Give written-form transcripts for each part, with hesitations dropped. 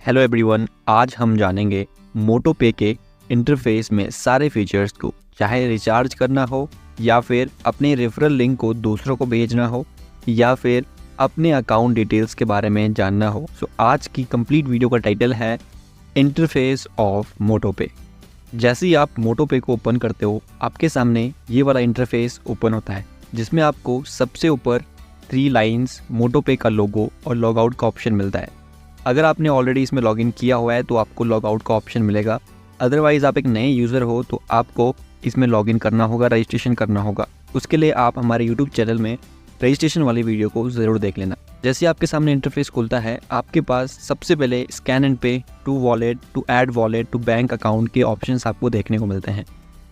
Hello everyone, आज हम जानेंगे मोटोपे के इंटरफेस में सारे फीचर्स को। चाहे रिचार्ज करना हो या फिर अपने रेफरल लिंक को दूसरों को भेजना हो या फिर अपने अकाउंट डिटेल्स के बारे में जानना हो। आज की कंप्लीट वीडियो का टाइटल है इंटरफेस ऑफ मोटोपे। जैसे ही आप मोटोपे को ओपन करते हो, आपके सामने ये वाला इंटरफेस ओपन होता है, जिसमें आपको सबसे ऊपर 3 लाइन्स मोटोपे का लोगो और लॉग आउट का ऑप्शन मिलता है। अगर आपने ऑलरेडी इसमें लॉगिन किया हुआ है तो आपको लॉग आउट का ऑप्शन मिलेगा। अदरवाइज़ आप एक नए यूज़र हो तो आपको इसमें लॉगिन करना होगा, रजिस्ट्रेशन करना होगा। उसके लिए आप हमारे यूट्यूब चैनल में रजिस्ट्रेशन वाली वीडियो को ज़रूर देख लेना। जैसे आपके सामने इंटरफेस खुलता है, आपके पास सबसे पहले scan and pay, to wallet, to add wallet, to bank account के ऑप्शंस आपको देखने को मिलते हैं।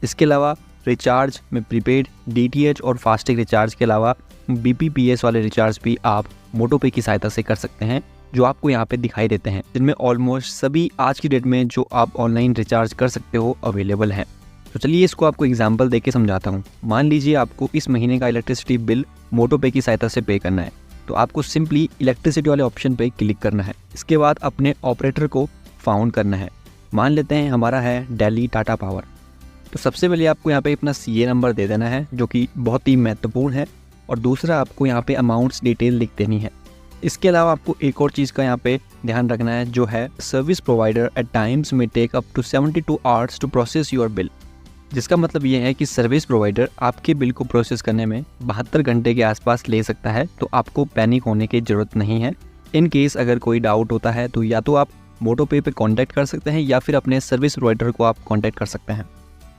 इसके अलावा रिचार्ज में प्रीपेड, DTH और फास्टैग रिचार्ज के अलावा BPPS वाले रिचार्ज भी आप मोटोपे की सहायता से कर सकते हैं, जो आपको यहाँ पे दिखाई देते हैं, जिनमें ऑलमोस्ट सभी आज की डेट में जो आप ऑनलाइन रिचार्ज कर सकते हो अवेलेबल हैं। तो चलिए इसको आपको एग्जांपल देके समझाता हूँ। मान लीजिए आपको इस महीने का इलेक्ट्रिसिटी बिल मोटोपे की सहायता से पे करना है, तो आपको सिंपली इलेक्ट्रिसिटी वाले ऑप्शन पे क्लिक करना है। इसके बाद अपने ऑपरेटर को फाउंड करना है। मान लेते हैं हमारा है दिल्ली टाटा पावर। तो सबसे पहले आपको यहाँ पे अपना CA नंबर दे देना है, जो कि बहुत ही महत्वपूर्ण है, और दूसरा आपको यहाँ पे अमाउंट्स डिटेल लिख देनी है। इसके अलावा आपको एक और चीज़ का यहाँ पे ध्यान रखना है, जो है सर्विस प्रोवाइडर एट टाइम्स में take up to 72 hours to process your bill. जिसका मतलब ये है कि सर्विस प्रोवाइडर आपके बिल को प्रोसेस करने में 72 घंटे के आसपास ले सकता है, तो आपको पैनिक होने की ज़रूरत नहीं है। इन केस अगर कोई डाउट होता है तो या तो आप मोटोपे पे कांटेक्ट कर सकते हैं या फिर अपने सर्विस प्रोवाइडर को आप कांटेक्ट कर सकते हैं।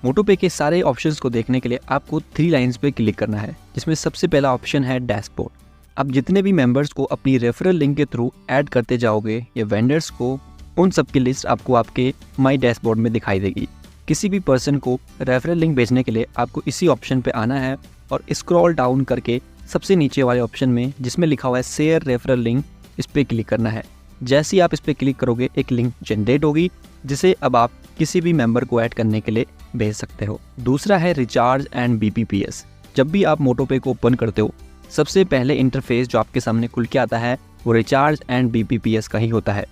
मोटोपे के सारे ऑप्शंस को देखने के लिए आपको 3 लाइन्स पे क्लिक करना है, जिसमें सबसे पहला ऑप्शन है डैशबोर्ड। आप जितने भी मेंबर्स को अपनी रेफरल लिंक के थ्रू ऐड करते जाओगे या वेंडर्स को, उन सब की लिस्ट आपको आपके माई डैशबोर्ड में दिखाई देगी। किसी भी पर्सन को रेफरल लिंक भेजने के लिए आपको इसी ऑप्शन पे आना है और स्क्रॉल डाउन करके सबसे नीचे वाले ऑप्शन में जिसमें लिखा हुआ है शेयर रेफरल लिंक, इस पर क्लिक करना है। जैसे ही आप इस पर क्लिक करोगे, एक लिंक जनरेट होगी, जिसे अब आप किसी भी मेंबर को ऐड करने के लिए भेज सकते हो। दूसरा है रिचार्ज एंड BPPS। जब भी आप मोटोपे को ओपन करते हो, सबसे पहले इंटरफेस जो आपके सामने खुल के आता है वो रिचार्ज एंड BPPS का ही होता है।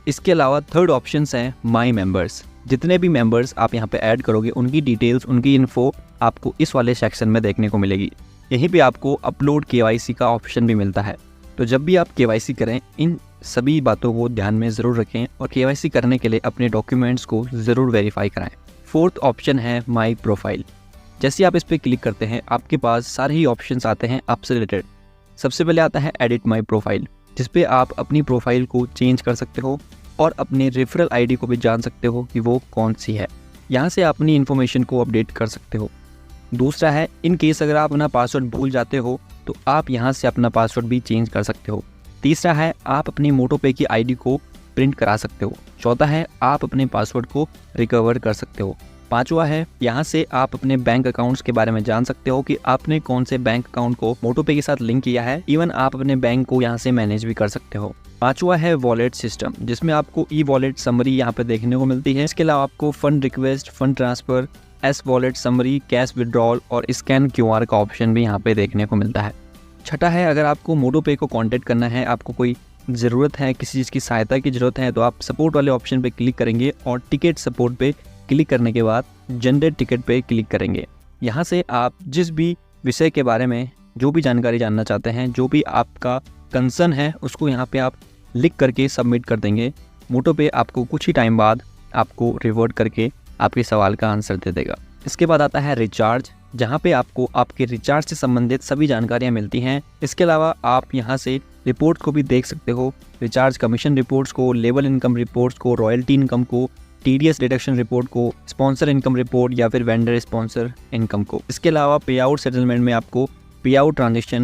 इसके अलावा थर्ड ऑप्शन है माई मेंबर्स। जितने भी मेंबर्स आप यहाँ पे ऐड करोगे, उनकी डिटेल्स, उनकी इन्फो आपको इस वाले सेक्शन में देखने को मिलेगी। यहीं पे आपको अपलोड KYC का ऑप्शन भी मिलता है। तो जब भी आप KYC करें, इन सभी बातों को ध्यान में ज़रूर रखें और KYC करने के लिए अपने डॉक्यूमेंट्स को ज़रूर वेरीफाई कराएं। फोर्थ ऑप्शन है माई प्रोफाइल। जैसे आप इस पर क्लिक करते हैं, आपके पास सारे ही ऑप्शंस आते हैं आपसे रिलेटेड। सबसे पहले आता है एडिट माई प्रोफाइल, जिस पे आप अपनी प्रोफाइल को चेंज कर सकते हो और अपने रेफरल ID को भी जान सकते हो कि वो कौन सी है। यहाँ से आप अपनी इन्फॉर्मेशन को अपडेट कर सकते हो। दूसरा है, इन केस अगर आप अपना पासवर्ड भूल जाते हो तो आप यहाँ से अपना पासवर्ड भी चेंज कर सकते हो। तीसरा है, आप अपनी मोटोपे की ID को प्रिंट करा सकते हो। चौथा है, आप अपने पासवर्ड को रिकवर कर सकते हो। पांचवा है, यहाँ से आप अपने बैंक अकाउंट्स के बारे में जान सकते हो कि आपने कौन से बैंक अकाउंट को मोटोपे के साथ लिंक किया है। इवन आप अपने बैंक को यहाँ से मैनेज भी कर सकते हो। पांचवा है वॉलेट सिस्टम, जिसमें आपको वॉलेट समरी यहाँ पे देखने को मिलती है। इसके अलावा आपको fund request, fund transfer, wallet summary, cash withdrawal और स्कैन QR का ऑप्शन भी यहाँ पे देखने को मिलता है। छठा है, अगर आपको मोटोपे को कॉन्टेक्ट करना है, आपको कोई ज़रूरत है, किसी चीज़ की सहायता की ज़रूरत है, तो आप सपोर्ट वाले ऑप्शन पे क्लिक करेंगे और टिकट सपोर्ट पे क्लिक करने के बाद जनरेट टिकट पे क्लिक करेंगे। यहाँ से आप जिस भी विषय के बारे में जो भी जानकारी जानना चाहते हैं, जो भी आपका कंसर्न है, उसको यहाँ पे आप लिख करके सबमिट कर देंगे। मोटोपे आपको कुछ ही टाइम बाद आपको रिवर्ट करके आपके सवाल का आंसर दे देगा। इसके बाद आता है रिचार्ज, जहाँ पे आपको आपके रिचार्ज से संबंधित सभी जानकारियाँ मिलती हैं। इसके अलावा आप यहाँ से रिपोर्ट को भी देख सकते हो, रिचार्ज कमीशन रिपोर्ट्स को, लेवल इनकम रिपोर्ट्स को, रॉयल्टी इनकम को, TDS डिडक्शन रिपोर्ट को, स्पॉन्सर इनकम रिपोर्ट या फिर वेंडर स्पॉन्सर इनकम को। इसके अलावा पे आउट सेटलमेंट में आपको पे आउट ट्रांजेक्शन